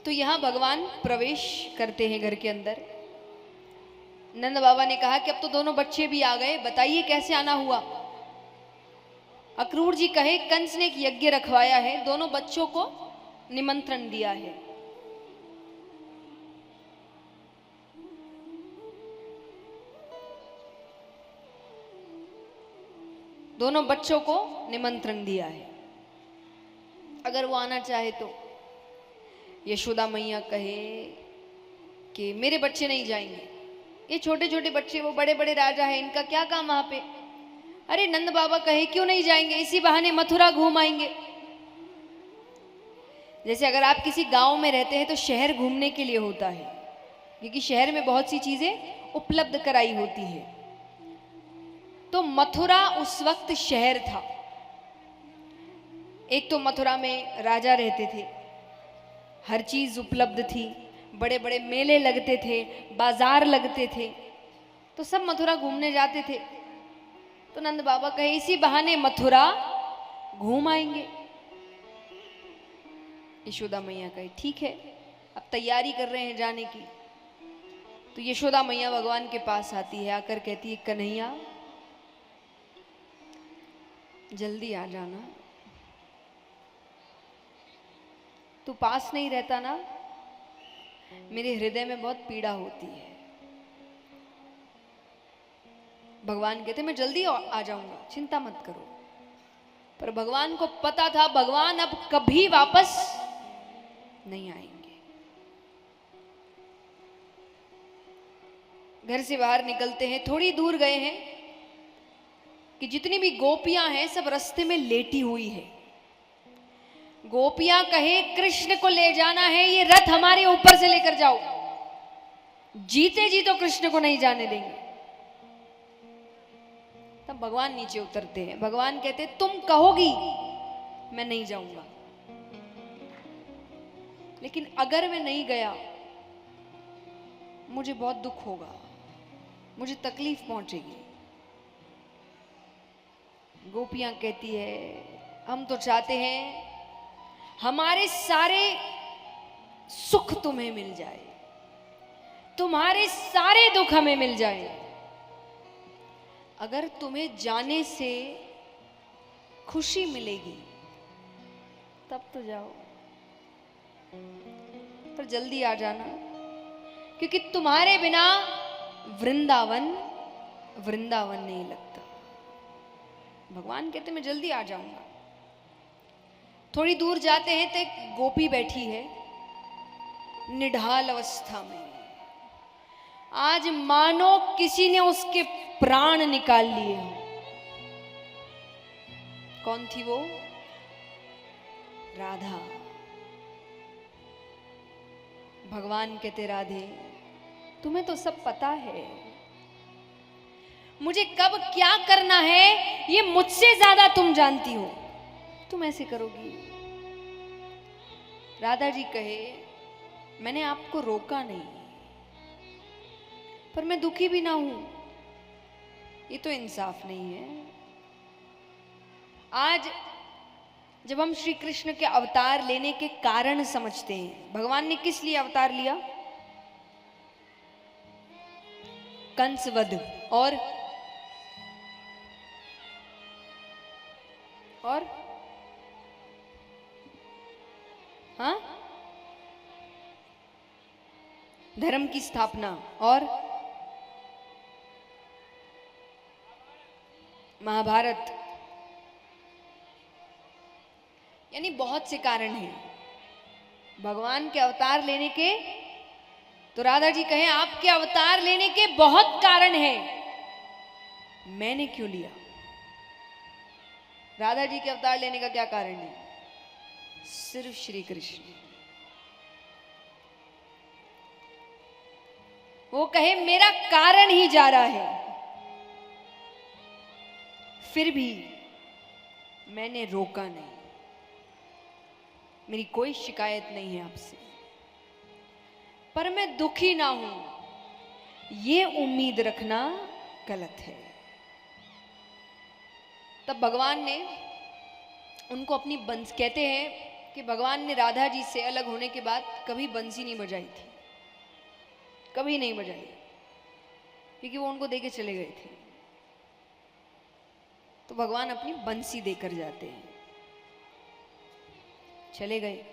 तो यहाँ भगवान प्रवेश करते हैं घर के अंदर। नंद बाबा ने कहा कि अब तो दोनों बच्चे भी आ गए, बताइए कैसे आना हुआ। अक्रूर जी कहे कंस ने एक यज्ञ रखवाया है, दोनों बच्चों को निमंत्रण दिया है। दोनों बच्चों को निमंत्रण दिया है, अगर वो आना चाहे तो। यशोदा मैया कहे कि मेरे बच्चे नहीं जाएंगे, ये छोटे छोटे बच्चे, वो बड़े बड़े राजा हैं, इनका क्या काम वहां पे। अरे नंद बाबा कहे क्यों नहीं जाएंगे, इसी बहाने मथुरा घूम आएंगे। जैसे अगर आप किसी गांव में रहते हैं तो शहर घूमने के लिए होता है, क्योंकि शहर में बहुत सी चीजें उपलब्ध कराई होती है। तो मथुरा उस वक्त शहर था। एक तो मथुरा में राजा रहते थे, हर चीज उपलब्ध थी, बड़े बड़े मेले लगते थे, बाजार लगते थे, तो सब मथुरा घूमने जाते थे। तो नंद बाबा कहे इसी बहाने मथुरा घूम आएंगे। यशोदा मैया कहे ठीक है, अब तैयारी कर रहे हैं जाने की। तो यशोदा मैया भगवान के पास आती है, आकर कहती है कन्हैया जल्दी आ जाना, तू पास नहीं रहता ना, मेरे हृदय में बहुत पीड़ा होती है। भगवान कहते मैं जल्दी आ जाऊंगा, चिंता मत करो। पर भगवान को पता था भगवान अब कभी वापस नहीं आएंगे। घर से बाहर निकलते हैं, थोड़ी दूर गए हैं कि जितनी भी गोपियां हैं सब रास्ते में लेटी हुई है। गोपियां कहे कृष्ण को ले जाना है, ये रथ हमारे ऊपर से लेकर जाओ, जीते जी तो कृष्ण को नहीं जाने देंगे। तब भगवान नीचे उतरते हैं। भगवान कहते तुम कहोगी मैं नहीं जाऊंगा, लेकिन अगर मैं नहीं गया मुझे बहुत दुख होगा, मुझे तकलीफ पहुंचेगी। गोपियां कहती है हम तो चाहते हैं हमारे सारे सुख तुम्हें मिल जाए, तुम्हारे सारे दुख हमें मिल जाए। अगर तुम्हें जाने से खुशी मिलेगी तब तो जाओ, पर जल्दी आ जाना, क्योंकि तुम्हारे बिना वृंदावन वृंदावन नहीं लगता। भगवान कहते मैं जल्दी आ जाऊंगा। थोड़ी दूर जाते हैं तो एक गोपी बैठी है निढाल अवस्था में, आज मानो किसी ने उसके प्राण निकाल लिए हो। कौन थी वो? राधा। भगवान कहते राधे तुम्हें तो सब पता है, मुझे कब क्या करना है ये मुझसे ज्यादा तुम जानती हो, तुम ऐसे करोगी? राधा जी कहे मैंने आपको रोका नहीं, पर मैं दुखी भी ना हूं, ये तो इंसाफ नहीं है। आज जब हम श्री कृष्ण के अवतार लेने के कारण समझते हैं, भगवान ने किस लिए अवतार लिया? कंसवध और हाँ धर्म की स्थापना और महाभारत, यानी बहुत से कारण हैं भगवान के अवतार लेने के। तो राधा जी कहें आपके अवतार लेने के बहुत कारण हैं, मैंने क्यों लिया? राधा जी के अवतार लेने का क्या कारण है? सिर्फ श्री कृष्ण। वो कहे मेरा कारण ही जा रहा है, फिर भी मैंने रोका नहीं, मेरी कोई शिकायत नहीं है आपसे, पर मैं दुखी ना हूं ये उम्मीद रखना गलत है। तब भगवान ने उनको अपनी बंस कहते हैं कि भगवान ने राधा जी से अलग होने के बाद कभी बंसी नहीं बजाई थी, कभी नहीं बजाई, क्योंकि वो उनको देके चले गए थे। तो भगवान अपनी बंसी देकर जाते हैं, चले गए।